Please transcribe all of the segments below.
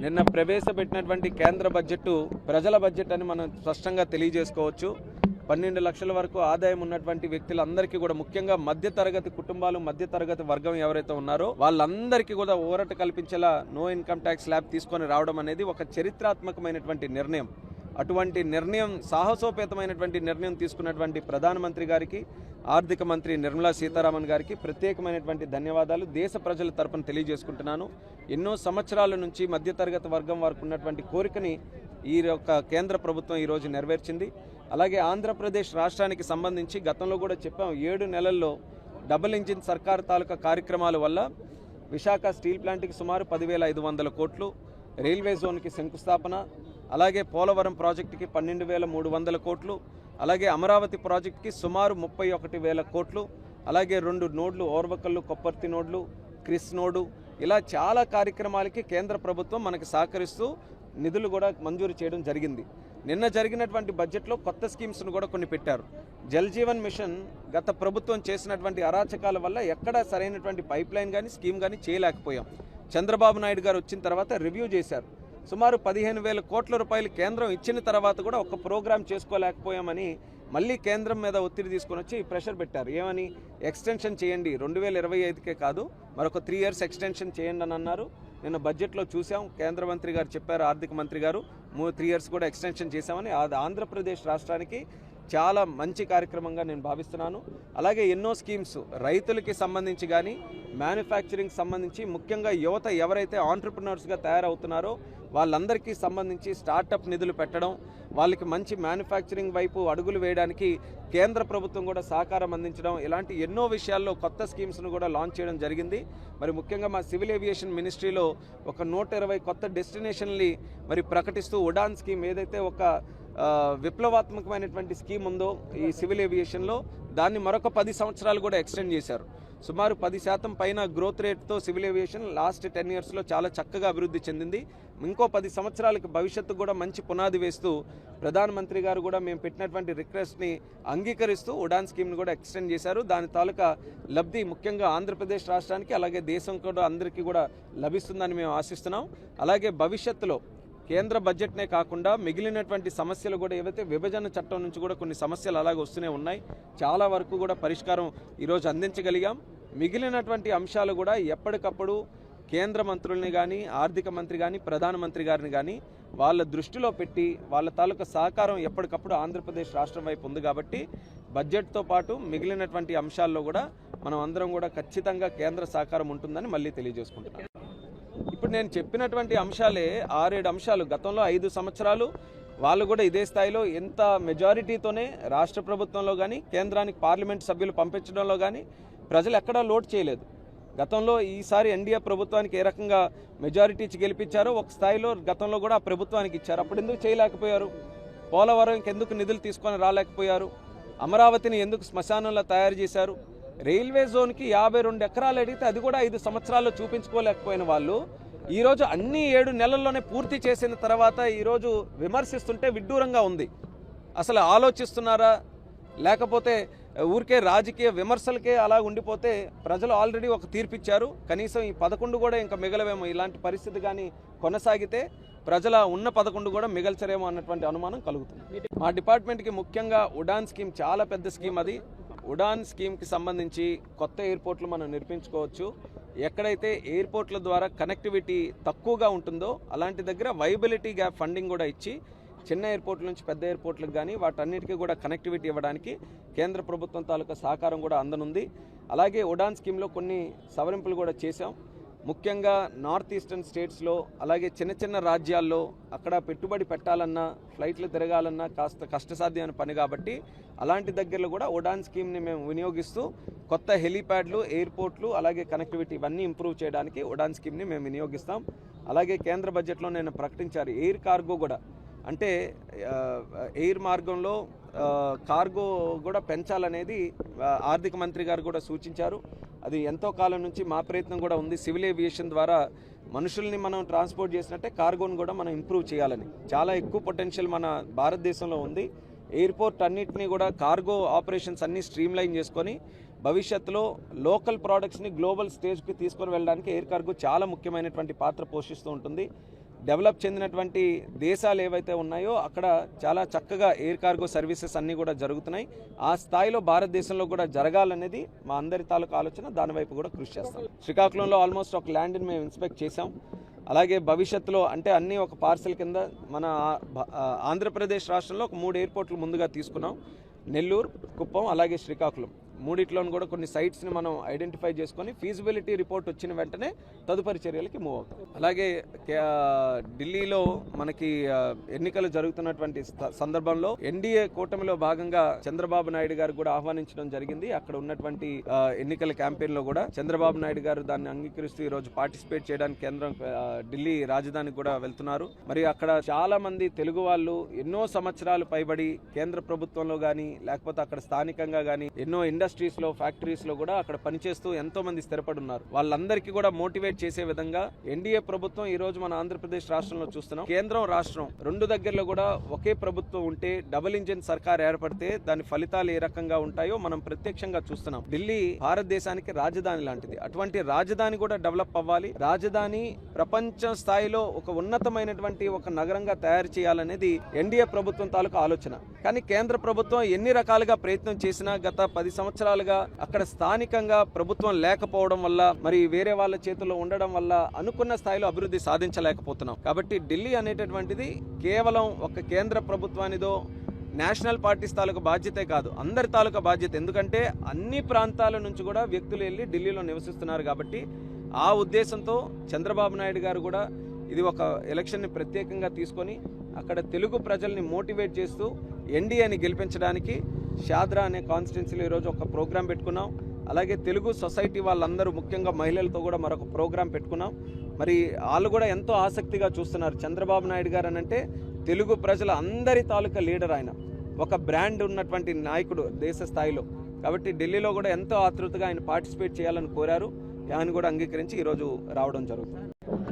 నిన్న ప్రవేశపెట్టినటువంటి కేంద్ర బడ్జెట్ ప్రజల బడ్జెట్ అని మనం స్పష్టంగా తెలియజేసుకోవచ్చు. 12 లక్షల వరకు ఆదాయం ఉన్నటువంటి వ్యక్తులందరికీ కూడా, ముఖ్యంగా మధ్యతరగతి కుటుంబాలు, మధ్యతరగతి వర్గం ఎవరైతే ఉన్నారో వాళ్ళందరికీ కూడా ఊరట కల్పించేలా నో ఇన్కమ్ ట్యాక్స్ స్లాబ్ తీసుకొని రావడం అనేది ఒక చరిత్రాత్మకమైనటువంటి నిర్ణయం. అటువంటి నిర్ణయం, సాహసోపేతమైనటువంటి నిర్ణయం తీసుకున్నటువంటి ప్రధానమంత్రి గారికి, ఆర్థిక మంత్రి నిర్మలా సీతారామన్ గారికి ప్రత్యేకమైనటువంటి ధన్యవాదాలు దేశ ప్రజల తరపున తెలియజేసుకుంటున్నాను. ఎన్నో సంవత్సరాల నుంచి మధ్యతరగతి వర్గం వారికి ఉన్నటువంటి కోరికని ఈ యొక్క కేంద్ర ప్రభుత్వం ఈరోజు నెరవేర్చింది. అలాగే ఆంధ్రప్రదేశ్ రాష్ట్రానికి సంబంధించి గతంలో కూడా చెప్పాం, 7 నెలల్లో డబుల్ ఇంజిన్ సర్కార్ తాలూకా కార్యక్రమాల వల్ల విశాఖ స్టీల్ ప్లాంట్కి సుమారు 10,500 కోట్లు, రైల్వే జోన్కి శంకుస్థాపన, అలాగే పోలవరం ప్రాజెక్టుకి 12,300 కోట్లు, అలాగే అమరావతి ప్రాజెక్టుకి సుమారు 31,000 కోట్లు, అలాగే 2 నోడ్లు, ఓర్వకల్లు కొప్పర్తి నోడ్లు, క్రిస్ నోడు, ఇలా చాలా కార్యక్రమాలకి కేంద్ర ప్రభుత్వం మనకి సహకరిస్తూ నిధులు కూడా మంజూరు చేయడం జరిగింది. నిన్న జరిగినటువంటి బడ్జెట్లో కొత్త స్కీమ్స్ను కూడా కొన్ని పెట్టారు. జల్ జీవన్ మిషన్ గత ప్రభుత్వం చేసినటువంటి అరాచకాల వల్ల ఎక్కడా సరైనటువంటి పైప్ లైన్ కానీ స్కీమ్ కానీ చేయలేకపోయాం. చంద్రబాబు నాయుడు గారు వచ్చిన తర్వాత రివ్యూ చేశారు. సుమారు 15,000 కోట్ల రూపాయలు కేంద్రం ఇచ్చిన తర్వాత కూడా ఒక ప్రోగ్రాం చేసుకోలేకపోయామని మళ్ళీ కేంద్రం మీద ఒత్తిడి తీసుకొని వచ్చి ప్రెషర్ పెట్టారు. ఏమని? ఎక్స్టెన్షన్ చేయండి, 2025కే కాదు మరొక 3 years ఎక్స్టెన్షన్ చేయండి అని అన్నారు. నిన్న బడ్జెట్లో చూసాం, కేంద్ర మంత్రి గారు చెప్పారు, ఆర్థిక మంత్రి గారు 3 years కూడా ఎక్స్టెన్షన్ చేశామని. అది ఆంధ్రప్రదేశ్ రాష్ట్రానికి చాలా మంచి కార్యక్రమంగా నేను భావిస్తున్నాను. అలాగే ఎన్నో స్కీమ్స్ రైతులకి సంబంధించి కానీ, మ్యానుఫ్యాక్చరింగ్ సంబంధించి, ముఖ్యంగా యువత ఎవరైతే ఆంట్రప్రినర్స్గా తయారవుతున్నారో వాళ్ళందరికీ సంబంధించి స్టార్టప్ నిధులు పెట్టడం, వాళ్ళకి మంచి మ్యానుఫ్యాక్చరింగ్ వైపు అడుగులు వేయడానికి కేంద్ర ప్రభుత్వం కూడా సహకారం అందించడం, ఇలాంటి ఎన్నో విషయాల్లో కొత్త స్కీమ్స్ను కూడా లాంచ్ చేయడం జరిగింది. మరి ముఖ్యంగా మా సివిల్ ఏవియేషన్ మినిస్ట్రీలో ఒక 120 కొత్త డెస్టినేషన్ని మరి ప్రకటిస్తూ ఉడాన్ స్కీమ్ ఏదైతే ఒక విప్లవాత్మకమైనటువంటి స్కీమ్ ఉందో ఈ సివిల్ ఏవియేషన్లో, దాన్ని మరొక 10 సంవత్సరాలు కూడా ఎక్స్టెండ్ చేశారు. సుమారు 10% పైన గ్రోత్ రేట్తో సివిల్ ఏవియేషన్ లాస్ట్ 10 yearsలో చాలా చక్కగా అభివృద్ధి చెందింది. ఇంకో 10 సంవత్సరాలకి భవిష్యత్తు కూడా మంచి పునాది వేస్తూ ప్రధానమంత్రి గారు కూడా మేము పెట్టినటువంటి రిక్వెస్ట్ని అంగీకరిస్తూ ఉడాన్ స్కీమ్ని కూడా ఎక్స్టెండ్ చేశారు. దాని తాలూకా లబ్ధి ముఖ్యంగా ఆంధ్రప్రదేశ్ రాష్ట్రానికి, అలాగే దేశం కూడా అందరికీ కూడా లభిస్తుందని మేము ఆశిస్తున్నాం. అలాగే భవిష్యత్తులో కేంద్ర బడ్జెట్నే కాకుండా మిగిలినటువంటి సమస్యలు కూడా ఏవైతే విభజన చట్టం నుంచి కూడా కొన్ని సమస్యలు అలాగే వస్తూనే ఉన్నాయి, చాలా వరకు కూడా పరిష్కారం ఈరోజు అందించగలిగాం. మిగిలినటువంటి అంశాలు కూడా ఎప్పటికప్పుడు కేంద్ర మంత్రుల్ని కానీ, ఆర్థిక మంత్రి కానీ, ప్రధానమంత్రి గారిని కానీ వాళ్ళ దృష్టిలో పెట్టి వాళ్ళ తాలూకా సహకారం ఎప్పటికప్పుడు ఆంధ్రప్రదేశ్ రాష్ట్రం వైపు ఉంది. కాబట్టి బడ్జెట్తో పాటు మిగిలినటువంటి అంశాల్లో కూడా మనం అందరం కూడా ఖచ్చితంగా కేంద్ర సహకారం ఉంటుందని మళ్ళీ తెలియజేసుకుంటున్నాం. ఇప్పుడు నేను చెప్పినటువంటి అంశాలే 6-7 అంశాలు. గతంలో 5 సంవత్సరాలు వాళ్ళు కూడా ఇదే స్థాయిలో ఎంత మెజారిటీతోనే రాష్ట్ర ప్రభుత్వంలో కానీ, కేంద్రానికి పార్లమెంట్ సభ్యులు పంపించడంలో కానీ ప్రజలు ఎక్కడా లోటు చేయలేదు. గతంలో ఈసారి ఎన్డీఏ ప్రభుత్వానికి ఏ రకంగా మెజారిటీ ఇచ్చి గెలిపించారో ఒక స్థాయిలో గతంలో కూడా ఆ ప్రభుత్వానికి ఇచ్చారు. అప్పుడు ఎందుకు చేయలేకపోయారు? పోలవరంకి ఎందుకు నిధులు తీసుకొని రాలేకపోయారు? అమరావతిని ఎందుకు శ్మశానంలో తయారు చేశారు? రైల్వే జోన్కి 52 ఎకరాలు అడిగితే అది కూడా 5 సంవత్సరాల్లో చూపించుకోలేకపోయిన వాళ్ళు ఈరోజు అన్ని 7 నెలల్లోనే పూర్తి చేసిన తర్వాత ఈరోజు విమర్శిస్తుంటే విడ్డూరంగా ఉంది. అసలు ఆలోచిస్తున్నారా? లేకపోతే ఊరికే రాజకీయ విమర్శలకే అలా ఉండిపోతే ప్రజలు ఆల్రెడీ ఒక తీర్పిచ్చారు. కనీసం ఈ 11 కూడా ఇంకా మిగలవేమో. ఇలాంటి పరిస్థితి కానీ కొనసాగితే ప్రజల ఉన్న 11 కూడా మిగల్చరేమో అన్నటువంటి అనుమానం కలుగుతుంది. మా డిపార్ట్మెంట్కి ముఖ్యంగా ఉడాన్ స్కీమ్ చాలా పెద్ద స్కీమ్. అది ఉడాన్ స్కీమ్కి సంబంధించి కొత్త ఎయిర్పోర్ట్లు మనం నిర్మించుకోవచ్చు. ఎక్కడైతే ఎయిర్పోర్ట్ల ద్వారా కనెక్టివిటీ తక్కువగా ఉంటుందో అలాంటి దగ్గర వైబిలిటీ గ్యాప్ ఫండింగ్ కూడా ఇచ్చి చిన్న ఎయిర్పోర్ట్ల నుంచి పెద్ద ఎయిర్పోర్ట్లకు కానీ వాటన్నిటికీ కూడా కనెక్టివిటీ ఇవ్వడానికి కేంద్ర ప్రభుత్వం తాలూకా సహకారం కూడా అందనుంది. అలాగే ఉడాన్ స్కీమ్లో కొన్ని సవరింపులు కూడా చేశాం. ముఖ్యంగా నార్త్ ఈస్టర్న్ స్టేట్స్లో, అలాగే చిన్న చిన్న రాజ్యాల్లో అక్కడ పెట్టుబడి పెట్టాలన్నా, ఫ్లైట్లు తిరగాలన్నా కాస్త కష్టసాధ్యమైన పని. కాబట్టి అలాంటి దగ్గరలో కూడా ఉడాన్ స్కీమ్ని మేము వినియోగిస్తూ కొత్త హెలీప్యాడ్లు, ఎయిర్పోర్ట్లు, అలాగే కనెక్టివిటీ ఇవన్నీ ఇంప్రూవ్ చేయడానికి ఉడాన్ స్కీమ్ని మేము వినియోగిస్తాం. అలాగే కేంద్ర బడ్జెట్లో నేను ప్రకటించారు ఎయిర్ కార్గో కూడా, అంటే ఎయిర్ మార్గంలో కార్గో కూడా పెంచాలనేది ఆర్థిక మంత్రి గారు కూడా సూచించారు. అది ఎంతో కాలం నుంచి మా ప్రయత్నం కూడా ఉంది. సివిల్ ఏవియేషన్ ద్వారా మనుషుల్ని మనం ట్రాన్స్పోర్ట్ చేసినట్టే కార్గోని కూడా మనం ఇంప్రూవ్ చేయాలని చాలా ఎక్కువ పొటెన్షియల్ మన భారతదేశంలో ఉంది. ఎయిర్పోర్ట్ అన్నిటినీ కూడా కార్గో ఆపరేషన్స్ అన్నీ స్ట్రీమ్లైన్ చేసుకొని భవిష్యత్తులో లోకల్ ప్రోడక్ట్స్ని గ్లోబల్ స్టేజ్కి తీసుకొని వెళ్ళడానికి ఎయిర్ కార్గో చాలా ముఖ్యమైనటువంటి పాత్ర పోషిస్తూ ఉంటుంది. డెవలప్ చెందినటువంటి దేశాలు ఏవైతే ఉన్నాయో అక్కడ చాలా చక్కగా ఎయిర్ కార్గో సర్వీసెస్ అన్నీ కూడా జరుగుతున్నాయి. ఆ స్థాయిలో భారతదేశంలో కూడా జరగాలనేది మా అందరి తాలూకు ఆలోచన. దాని వైపు కూడా కృషి చేస్తాం. శ్రీకాకుళంలో ఆల్మోస్ట్ ఒక ల్యాండ్ని మేము ఇన్స్పెక్ట్ చేసాం. అలాగే భవిష్యత్తులో అంటే అన్నీ ఒక పార్సల్ కింద మన ఆంధ్రప్రదేశ్ రాష్ట్రంలో ఒక 3 ఎయిర్పోర్ట్లు ముందుగా తీసుకున్నాం. నెల్లూరు, కుప్పం, అలాగే శ్రీకాకుళం. మూడిట్లోనూ కూడా కొన్ని సైట్స్ని మనం ఐడెంటిఫై చేసుకొని ఫీజిబిలిటీ రిపోర్ట్ వచ్చిన వెంటనే తదుపరి చర్యలకి మూవ్ అవుతాం. అలాగే ఢిల్లీలో మనకి ఎన్నికలు జరుగుతున్నటువంటి సందర్భంలో ఎన్డీఏ కూటమిలో భాగంగా చంద్రబాబు నాయుడు గారు కూడా ఆహ్వానించడం జరిగింది. అక్కడ ఉన్నటువంటి ఎన్నికల క్యాంపెయిన్లో కూడా చంద్రబాబు నాయుడు గారు దాన్ని అంగీకరిస్తూ ఈరోజు పార్టిసిపేట్ చేయడానికి కేంద్రం ఢిల్లీ రాజధానికి కూడా వెళ్తున్నారు. మరి అక్కడ చాలా మంది తెలుగు వాళ్ళు ఎన్నో సంవత్సరాలు పైబడి కేంద్ర ప్రభుత్వంలో కానీ లేకపోతే అక్కడ స్థానికంగా కానీ ఎన్నో ఇండస్ట్రీస్ లో ఫ్యాక్టరీస్ లో కూడా అక్కడ పనిచేస్తూ ఎంతో మంది స్థిరపడి ఉన్నారు. వాళ్ళందరికీ కూడా మోటివేట్ చేసే విధంగా ఎన్డీఏ ప్రభుత్వం ఈ రోజు మన ఆంధ్రప్రదేశ్ రాష్ట్రంలో చూస్తున్నాం. కేంద్రం రాష్ట్రం రెండు దగ్గరలో కూడా ఒకే ప్రభుత్వం ఉంటే డబుల్ ఇంజిన్ సర్కార్ ఏర్పడితే దాని ఫలితాలు ఏ రకంగా ఉంటాయో మనం ప్రత్యక్షంగా చూస్తున్నాం. ఢిల్లీ భారతదేశానికి రాజధాని లాంటిది. అటువంటి రాజధాని కూడా డెవలప్ అవ్వాలి. రాజధాని ప్రపంచ స్థాయిలో ఒక ఉన్నతమైనటువంటి ఒక నగరంగా తయారు చేయాలనేది ఎన్డీఏ ప్రభుత్వం తాలూకు ఆలోచన. కానీ కేంద్ర ప్రభుత్వం ఎన్ని రకాలుగా ప్రయత్నం చేసినా గత 10 సంవత్సరాలుగా అక్కడ స్థానికంగా ప్రభుత్వం లేకపోవడం వల్ల మరి వేరే వాళ్ళ చేతుల్లో ఉండడం వల్ల అనుకున్న స్థాయిలో అభివృద్ధి సాధించలేకపోతున్నాం. కాబట్టి ఢిల్లీ అనేటటువంటిది కేవలం ఒక కేంద్ర ప్రభుత్వానిదో నేషనల్ పార్టీస్ తాలూకా బాధ్యతే కాదు, అందరి తాలూకా బాధ్యత. ఎందుకంటే అన్ని ప్రాంతాల నుంచి కూడా వ్యక్తులు వెళ్ళి ఢిల్లీలో నివసిస్తున్నారు. కాబట్టి ఆ ఉద్దేశంతో చంద్రబాబు నాయుడు గారు కూడా ఇది ఒక ఎలక్షన్ని ప్రత్యేకంగా తీసుకొని అక్కడ తెలుగు ప్రజల్ని మోటివేట్ చేస్తూ ఎన్డీఏని గెలిపించడానికి షాద్రా అనే కాన్స్టిట్యున్సీలో ఈరోజు ఒక ప్రోగ్రాం పెట్టుకున్నాం. అలాగే తెలుగు సొసైటీ వాళ్ళందరూ ముఖ్యంగా మహిళలతో కూడా మరొక ప్రోగ్రాం పెట్టుకున్నాం. మరి వాళ్ళు కూడా ఎంతో ఆసక్తిగా చూస్తున్నారు. చంద్రబాబు నాయుడు గారు అనంటే తెలుగు ప్రజల అందరి తాలూకా లీడర్, ఆయన ఒక బ్రాండ్ ఉన్నటువంటి నాయకుడు దేశ స్థాయిలో. కాబట్టి ఢిల్లీలో కూడా ఎంతో ఆతృతగా ఆయన పార్టిసిపేట్ చేయాలని కోరారు. ఆయన కూడా అంగీకరించి ఈరోజు రావడం జరుగుతుంది.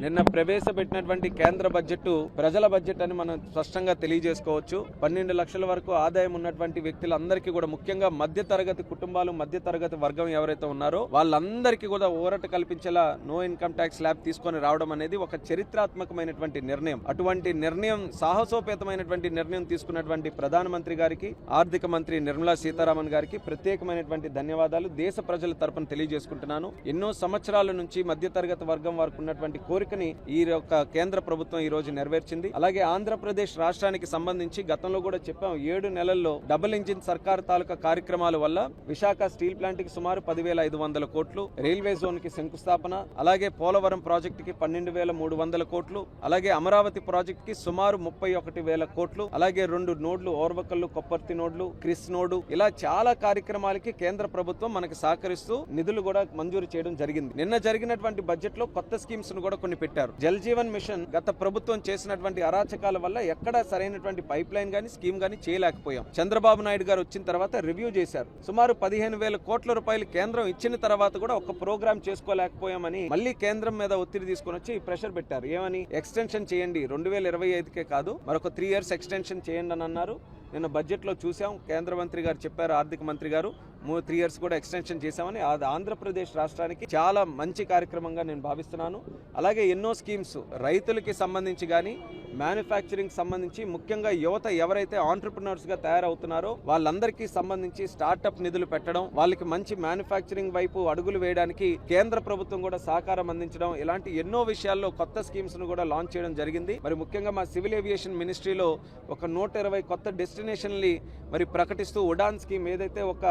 నిన్న ప్రవేశపెట్టినటువంటి కేంద్ర బడ్జెట్ ప్రజల బడ్జెట్ అని మనం స్పష్టంగా తెలియజేసుకోవచ్చు. 12 లక్షల వరకు ఆదాయం ఉన్నటువంటి వ్యక్తులందరికీ కూడా, ముఖ్యంగా మధ్యతరగతి కుటుంబాలు, మధ్యతరగతి వర్గం ఎవరైతే ఉన్నారో వాళ్ళందరికీ కూడా ఊరట కల్పించేలా నో ఇన్కమ్ ట్యాక్స్ స్లాబ్ తీసుకొని రావడం అనేది ఒక చరిత్రాత్మకమైనటువంటి నిర్ణయం. అటువంటి నిర్ణయం, సాహసోపేతమైనటువంటి నిర్ణయం తీసుకున్నటువంటి ప్రధానమంత్రి గారికి, ఆర్థిక మంత్రి నిర్మలా సీతారామన్ గారికి ప్రత్యేకమైనటువంటి ధన్యవాదాలు దేశ ప్రజల తరపున తెలియజేసుకుంటున్నాను. ఎన్నో సంవత్సరాల నుంచి మధ్యతరగతి వర్గం వారికి ఉన్నటువంటి కోరికని ఈ యొక్క కేంద్ర ప్రభుత్వం ఈ రోజు నెరవేర్చింది. అలాగే ఆంధ్రప్రదేశ్ రాష్ట్రానికి సంబంధించి గతంలో కూడా చెప్పాం, 7 నెలల్లో డబుల్ ఇంజిన్ సర్కార్ తాలూకా కార్యక్రమాల వల్ల విశాఖ స్టీల్ ప్లాంట్ కి సుమారు 10,500 కోట్లు, రైల్వే జోన్ కి శంకుస్థాపన, అలాగే పోలవరం ప్రాజెక్టు కి 12,300 కోట్లు, అలాగే అమరావతి ప్రాజెక్టు కి సుమారు 31,000 కోట్లు, అలాగే 2 నోడ్లు ఓర్వకల్లు కొప్పర్తి నోడ్లు, క్రిస్ నోడు, ఇలా చాలా కార్యక్రమాలకి కేంద్ర ప్రభుత్వం మనకి సహకరిస్తూ నిధులు కూడా మంజూరు చేయడం జరిగింది. నిన్న జరిగినటువంటి బడ్జెట్ లో కొత్త స్కీమ్స్ కూడా కొన్ని పెట్టారు. జల్ జీవన్ మిషన్ గత ప్రభుత్వం చేసినటువంటి అరాచకాల వల్ల ఎక్కడ సరైనటువంటి పైప్ లైన్ గానీ స్కీమ్ గానీ చేయలేకపోయాం. చంద్రబాబు నాయుడు గారు వచ్చిన తర్వాత రివ్యూ చేశారు. సుమారు 15,000 కోట్ల రూపాయలు కేంద్రం ఇచ్చిన తర్వాత కూడా ఒక ప్రోగ్రామ్ చేసుకోలేకపోయామని మళ్ళీ కేంద్రం మీద ఒత్తిడి తీసుకొని వచ్చి ప్రెషర్ పెట్టారు. ఏమని? ఎక్స్టెన్షన్ చేయండి, 2025కే కాదు మరొక 3 years ఎక్స్టెన్షన్ చేయండి అని అన్నారు. నిన్న బడ్జెట్ లో చూసాం, కేంద్ర మంత్రి గారు చెప్పారు, ఆర్థిక మంత్రి గారు 3 years కూడా ఎక్స్టెన్షన్ చేశామని. అది ఆంధ్రప్రదేశ్ రాష్ట్రానికి చాలా మంచి కార్యక్రమంగా నేను భావిస్తున్నాను. అలాగే ఎన్నో స్కీమ్స్ రైతులకి సంబంధించి కానీ, మ్యానుఫ్యాక్చరింగ్ సంబంధించి, ముఖ్యంగా యువత ఎవరైతే ఆంటర్ప్రినర్స్ గా తయారవుతున్నారో వాళ్ళందరికీ సంబంధించి స్టార్ట్అప్ నిధులు పెట్టడం, వాళ్ళకి మంచి మ్యానుఫ్యాక్చరింగ్ వైపు అడుగులు వేయడానికి కేంద్ర ప్రభుత్వం కూడా సహకారం అందించడం, ఇలాంటి ఎన్నో విషయాల్లో కొత్త స్కీమ్స్ ను కూడా లాంచ్ చేయడం జరిగింది. మరి ముఖ్యంగా మా సివిల్ ఏవియేషన్ మినిస్ట్రీలో ఒక 120 కొత్త డెస్టినేషన్లు మరి ప్రకటిస్తూ ఉడాన్ స్కీమ్ ఏదైతే ఒక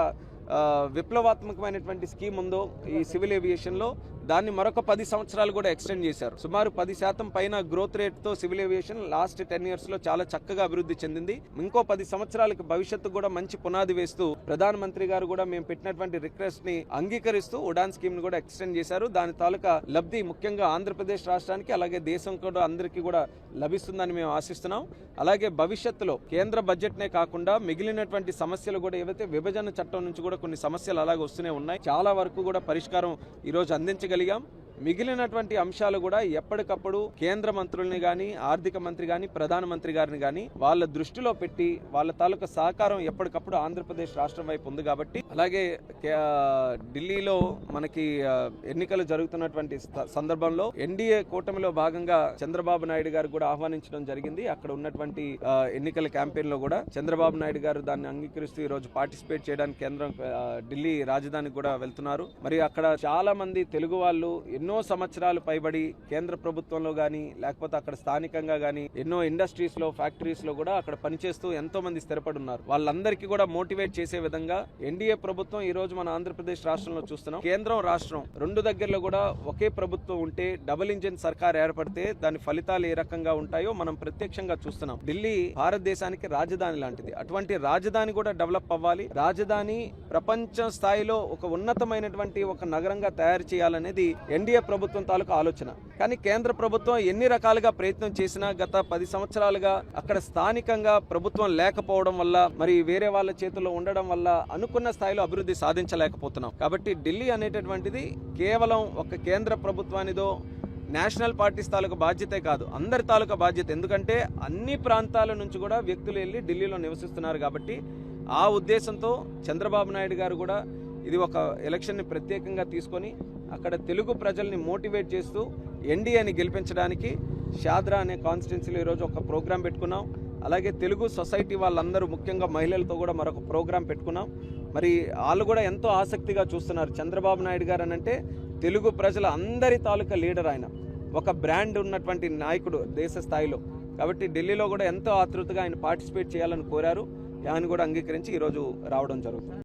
విప్లవాత్మకమైనటువంటి స్కీమ్ ఉందో ఈ సివిల్ ఏవియేషన్ లో, దాన్ని మరొక 10 సంవత్సరాలు కూడా ఎక్స్టెండ్ చేశారు. సుమారు 10% పైన గ్రోత్ రేట్ తో సివిల్ ఏవియేషన్ లాస్ట్ 10 years లో చాలా చక్కగా అభివృద్ధి చెందింది. ఇంకో 10 సంవత్సరాలకు భవిష్యత్తు కూడా మంచి పునాది వేస్తూ ప్రధానమంత్రి గారు కూడా మేము పెట్టినటువంటి రిక్వెస్ట్ ని అంగీకరిస్తూ ఉడాన్ స్కీమ్ ను కూడా ఎక్స్టెండ్ చేశారు. దాని తాలూకా లబ్ధి ముఖ్యంగా ఆంధ్రప్రదేశ్ రాష్ట్రానికి అలాగే దేశం కూడా అందరికీ కూడా లభిస్తుందని మేము ఆశిస్తున్నాం. అలాగే భవిష్యత్తులో కేంద్ర బడ్జెట్ నే కాకుండా మిగిలినటువంటి సమస్యలు కూడా ఏవైతే విభజన చట్టం నుంచి కూడా కొన్ని సమస్యలు అలాగే వస్తూనే ఉన్నాయి, చాలా వరకు కూడా పరిష్కారం ఈ రోజు అందించగలిగాం. మిగిలినటువంటి అంశాలు కూడా ఎప్పటికప్పుడు కేంద్ర మంత్రుల్ని గాని, ఆర్థిక మంత్రి గాని, ప్రధానమంత్రి గారిని గాని వాళ్ళ దృష్టిలో పెట్టి వాళ్ళ తాలూకా సహకారం ఎప్పటికప్పుడు ఆంధ్రప్రదేశ్ రాష్ట్రం వైపు ఉంది కాబట్టి, అలాగే ఢిల్లీలో మనకి ఎన్నికలు జరుగుతున్నటువంటి సందర్భంలో ఎన్డీఏ కూటమిలో భాగంగా చంద్రబాబు నాయుడు గారు కూడా ఆహ్వానించడం జరిగింది. అక్కడ ఉన్నటువంటి ఎన్నికల క్యాంపెయిన్ లో కూడా చంద్రబాబు నాయుడు గారు దాన్ని అంగీకరిస్తూ ఈ రోజు పార్టిసిపేట్ చేయడానికి ఢిల్లీ రాజధానికి కూడా వెళ్తున్నారు. మరి అక్కడ చాలా మంది తెలుగు వాళ్ళు ఎన్నో సంవత్సరాలు పైబడి కేంద్ర ప్రభుత్వంలో గానీ లేకపోతే అక్కడ స్థానికంగా గానీ ఎన్నో ఇండస్ట్రీస్ లో, ఫ్యాక్టరీస్ లో కూడా అక్కడ పనిచేస్తూ ఎంతో మంది స్థిరపడి ఉన్నారు. వాళ్ళందరికీ కూడా మోటివేట్ చేసే విధంగా ఎన్డీఏ ప్రభుత్వం ఈ రోజు మన ఆంధ్రప్రదేశ్ రాష్ట్రంలో చూస్తున్నాం. కేంద్రం, రాష్ట్రం రెండు దగ్గరలో కూడా ఒకే ప్రభుత్వం ఉంటే, డబుల్ ఇంజిన్ సర్కార్ ఏర్పడితే దాని ఫలితాలు ఏ రకంగా ఉంటాయో మనం ప్రత్యక్షంగా చూస్తున్నాం. ఢిల్లీ భారతదేశానికి రాజధాని లాంటిది. అటువంటి రాజధాని కూడా డెవలప్ అవ్వాలి. రాజధాని ప్రపంచ స్థాయిలో ఒక ఉన్నతమైనటువంటి ఒక నగరంగా తయారు చేయాలనేది ఎన్డీఏ ప్రభుత్వం తాలూకు ఆలోచన. కానీ కేంద్ర ప్రభుత్వం ఎన్ని రకాలుగా ప్రయత్నం చేసినా గత 10 సంవత్సరాలుగా అక్కడ స్థానికంగా ప్రభుత్వం లేకపోవడం వల్ల, మరి వేరే వాళ్ళ చేతుల్లో ఉండడం వల్ల అనుకున్న స్థాయిలో అభివృద్ధి సాధించలేకపోతున్నాం. కాబట్టి ఢిల్లీ అనేటటువంటిది కేవలం ఒక కేంద్ర ప్రభుత్వానిదో, నేషనల్ పార్టీస్ తాలూకా బాధ్యతే కాదు, అందరి తాలూకా బాధ్యత. ఎందుకంటే అన్ని ప్రాంతాల నుంచి కూడా వ్యక్తులు వెళ్ళి ఢిల్లీలో నివసిస్తున్నారు. కాబట్టి ఆ ఉద్దేశంతో చంద్రబాబు నాయుడు గారు కూడా ఇది ఒక ఎలక్షన్ని ప్రత్యేకంగా తీసుకొని అక్కడ తెలుగు ప్రజల్ని మోటివేట్ చేస్తూ ఎన్డీఏని గెలిపించడానికి షాద్రా అనే కాన్స్టిట్యున్సీలో ఈరోజు ఒక ప్రోగ్రాం పెట్టుకున్నాం. అలాగే తెలుగు సొసైటీ వాళ్ళందరూ, ముఖ్యంగా మహిళలతో కూడా మరొక ప్రోగ్రాం పెట్టుకున్నాం. మరి వాళ్ళు కూడా ఎంతో ఆసక్తిగా చూస్తున్నారు. చంద్రబాబు నాయుడు గారు అనంటే తెలుగు ప్రజల అందరి తాలూకా లీడర్, ఆయన ఒక బ్రాండ్ ఉన్నటువంటి నాయకుడు దేశ స్థాయిలో. కాబట్టి ఢిల్లీలో కూడా ఎంతో ఆతృతగా ఆయన పార్టిసిపేట్ చేయాలని కోరారు. ఆయన కూడా అంగీకరించి ఈరోజు రావడం జరుగుతుంది.